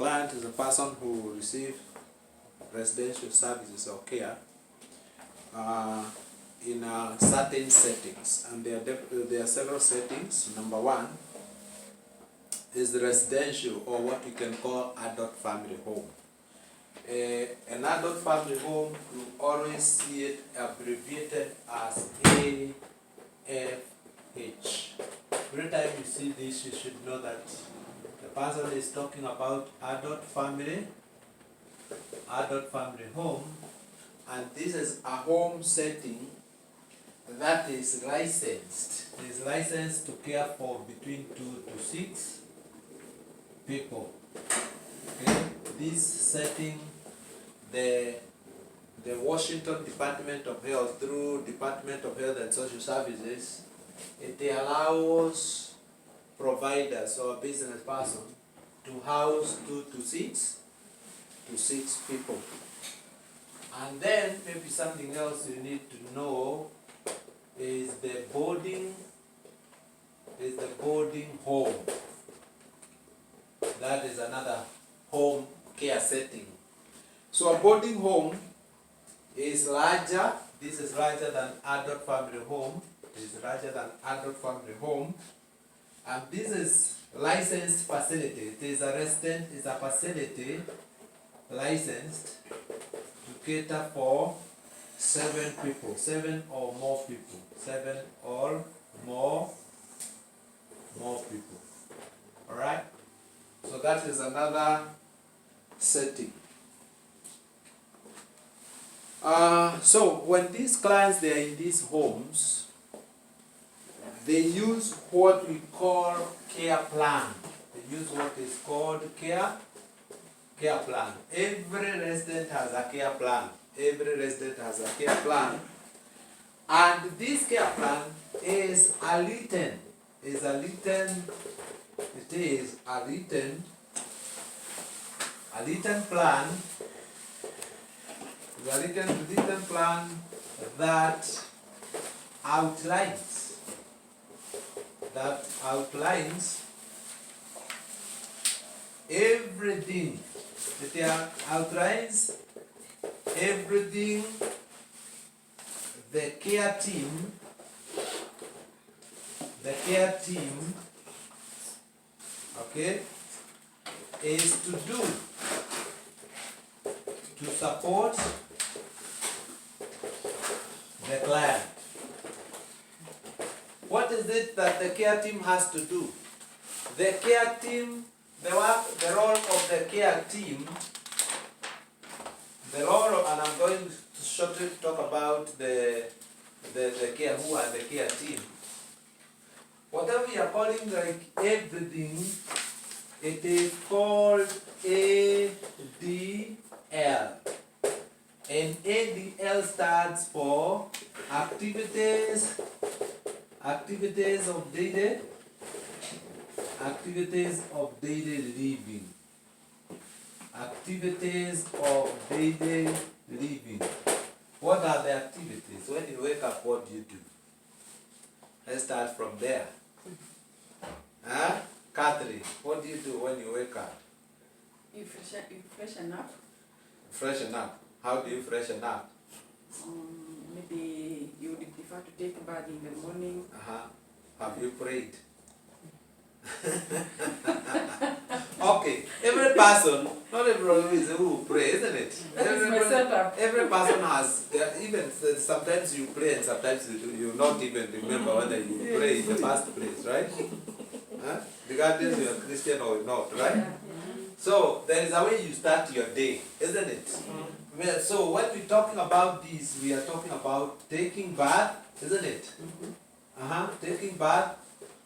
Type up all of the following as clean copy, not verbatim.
client is a person who receives residential services or care in certain settings, and there are several settings. Number one is the residential, or what you can call adult family home. An adult family home, you always see it abbreviated as AFH. Every time you see this, you should know that the person is talking about adult family home, and this is a home setting that is licensed. It is licensed to care for between 2 to 6 people. Okay? This setting, the Washington Department of Health, through Department of Health and Social Services, it allows providers or business person to house 2 to 6 people. And then maybe something else you need to know is the boarding home. That is another home care setting. So a boarding home is larger. This is larger than adult family home. It is larger than adult family home. And this is licensed facility. It is a resident, it's a facility licensed to cater for 7 people, 7 or more people, 7 or more people. All right. So that is another setting. So when these clients, they are in these homes, they use what we call care plan. They use what is called care plan. Every resident has a care plan. Every resident has a care plan. And this care plan is a written plan. The written plan that outlines everything. It outlines everything the care team okay, is to do to support the client. What is it that the care team has to do? The care team, the role of the care team, and I'm going to shortly talk about the care, who are the care team. Whatever you are calling like everything, it is called ADL. And ADL stands for activities of daily living. Activities of daily living. What are the activities? When you wake up, what do you do? Let's start from there. Catherine, what do you do when you wake up? You freshen up. Freshen up. How do you freshen up? Maybe you would prefer to take a bath in the morning. Have you prayed? Okay, every person, not everyone is who pray, isn't it? Every person has, even sometimes you pray and sometimes you not even remember whether you pray in the first place, right? Regardless you are Christian or not, right? So there is a way you start your day, isn't it? So when we're talking about this, we are talking about taking bath, isn't it? Taking bath.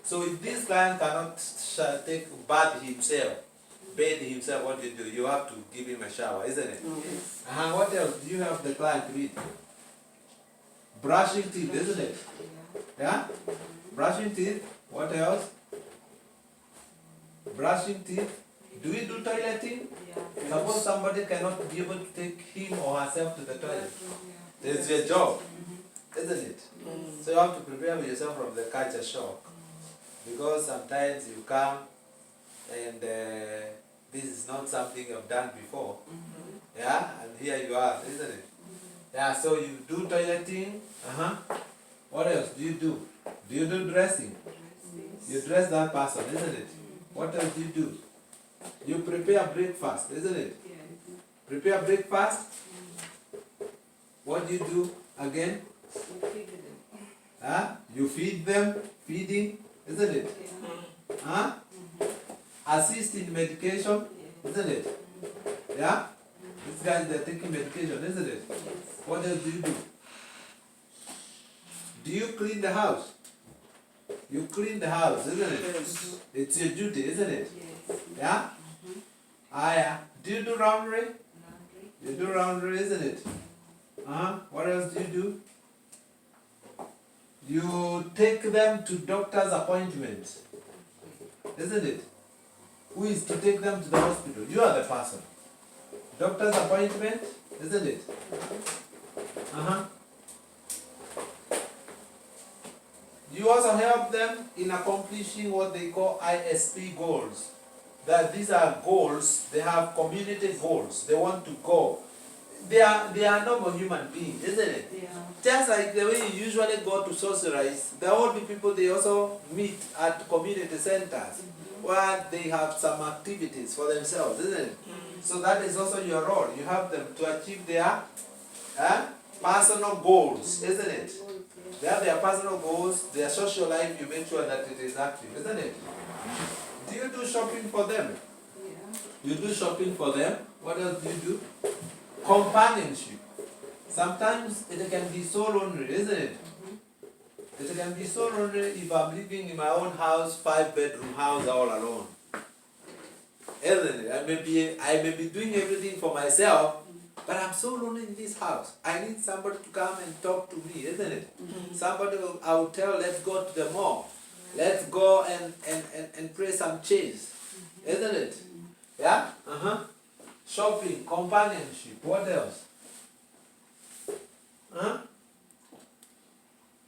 So if this client cannot take bath himself, bathe himself, what do? You have to give him a shower, isn't it? What else do you have the client read? Brushing teeth, isn't it? Yeah? Brushing teeth. What else? Brushing teeth. Do we do toileting? Yeah. Suppose somebody cannot be able to take him or herself to the toilet. It's your job, isn't it? So you have to prepare yourself from the culture shock. Because sometimes you come and this is not something you've done before. Yeah, and here you are, isn't it? Yeah, so you do toileting. What else do you do? Do you do dressing? You dress that person, isn't it? What else do you do? You prepare breakfast, isn't it? Prepare breakfast. What do you do again? You feed them, feeding, isn't it? Assist in medication, isn't it? Yeah? These guys, they're taking medication, isn't it? What else do you do? Do you clean the house? You clean the house, isn't it? It's your duty, isn't it? Yeah? Do you do laundry? You do laundry, isn't it? What else do you do? You take them to doctor's appointments, isn't it? Who is to take them to the hospital? You are the person. Doctor's appointment, isn't it? You also help them in accomplishing what they call ISP goals. That these are goals, they have community goals, they want to go. They are normal human beings, isn't it? Yeah. Just like the way you usually go to socialize, the older people, they also meet at community centers where they have some activities for themselves, isn't it? So that is also your role. You help them to achieve their personal goals, isn't it? They have their personal goals, their social life, you make sure that it is active, isn't it? Do you do shopping for them? You do shopping for them. What else do you do? Companionship. Sometimes it can be so lonely, isn't it? It can be so lonely if I'm living in my own house, 5-bedroom house all alone. Isn't it? I may be doing everything for myself, but I'm so lonely in this house. I need somebody to come and talk to me, isn't it? Somebody I will tell, let's go to the mall. Let's go and play some chess. Isn't it? Yeah? Shopping, companionship, what else?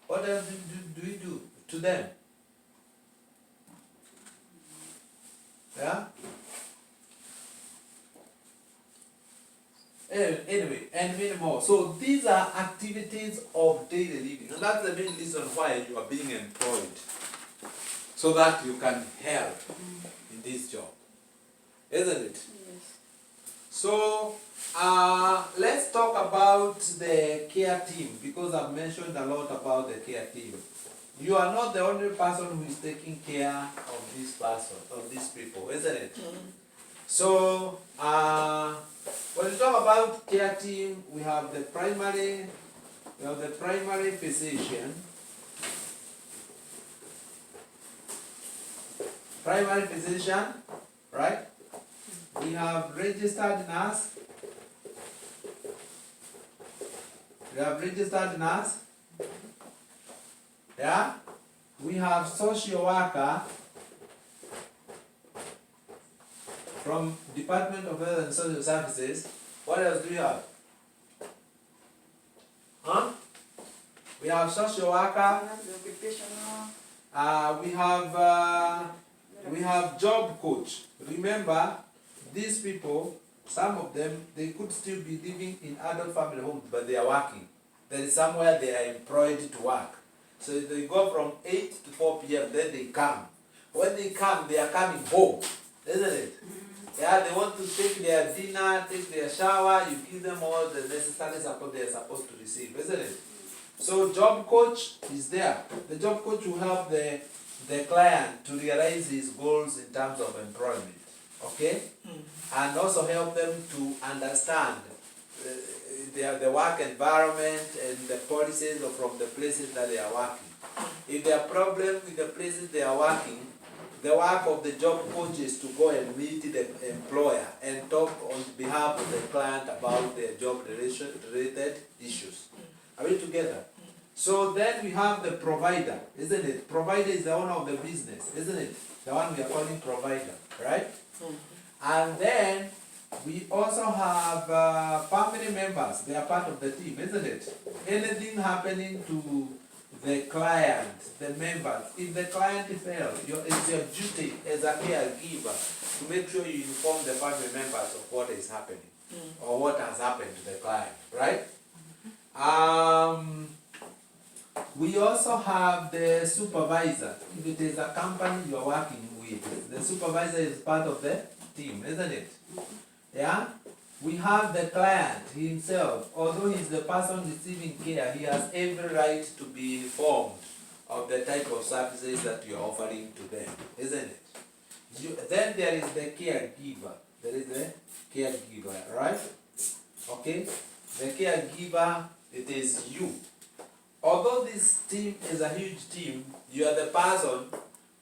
What else do we do to them? Yeah? Anyway, and many more. So these are activities of daily living. And that's the main reason why you are being employed. So that you can help in this job. Isn't it? Yes. So let's talk about the care team, because I've mentioned a lot about the care team. You are not the only person who is taking care of this person, of these people, isn't it? So when we talk about care team, we have the primary physician. Primary physician, right? We have registered nurse. Yeah? We have social worker from Department of Health and Social Services. What else do we have? We have social worker. We have job coach. Remember, these people, some of them, they could still be living in adult family homes, but they are working. There is somewhere they are employed to work. So they go from 8 to 4 p.m., then they come. When they come, they are coming home, isn't it? Yeah, they want to take their dinner, take their shower, you give them all the necessary support they are supposed to receive, isn't it? So job coach is there. The job coach will help the client to realize his goals in terms of employment, okay? And also help them to understand the work environment and the policies from the places that they are working. If there are problems with the places they are working, the work of the job coach is to go and meet the employer and talk on behalf of the client about their job related issues. Are we together? So then we have the provider, isn't it? Provider is the owner of the business, isn't it? The one we are calling provider, right? And then we also have family members. They are part of the team, isn't it? Anything happening to the client, the members, if the client fails, it's your duty as a caregiver to make sure you inform the family members of what is happening or what has happened to the client, right? We also have the supervisor. If it is a company you are working with, the supervisor is part of the team, isn't it? Yeah? We have the client himself. Although he's the person receiving care, he has every right to be informed of the type of services that you are offering to them, isn't it? Then there is the caregiver. There is the caregiver, right? Okay? The caregiver, it is you. Although this team is a huge team, you are the person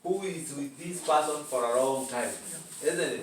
who is with this person for a long time, isn't it?